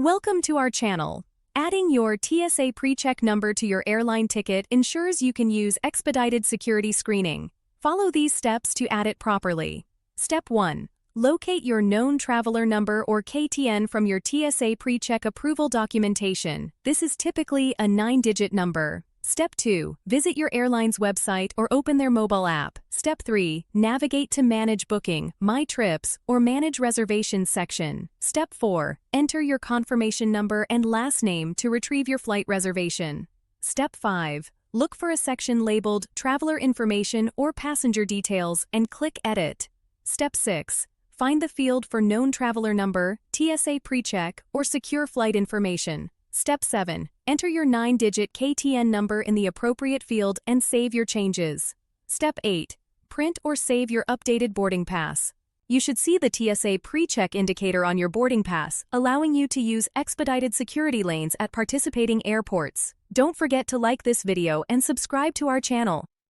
Welcome to our channel. Adding your TSA PreCheck number to your airline ticket ensures you can use expedited security screening. Follow these steps to add it properly. Step 1. Locate your known traveler number or KTN from your TSA PreCheck approval documentation. This is typically a 9-digit number. Step 2. Visit your airline's website or open their mobile app. Step 3. Navigate to Manage Booking, My Trips, or Manage Reservations section. Step 4. Enter your confirmation number and last name to retrieve your flight reservation. Step 5. Look for a section labeled Traveler Information or Passenger Details and click Edit. Step 6. Find the field for Known Traveler Number, TSA PreCheck, or Secure Flight Information. Step 7. Enter your 9-digit KTN number in the appropriate field and save your changes. Step 8. Print or save your updated boarding pass. You should see the TSA PreCheck indicator on your boarding pass, allowing you to use expedited security lanes at participating airports. Don't forget to like this video and subscribe to our channel.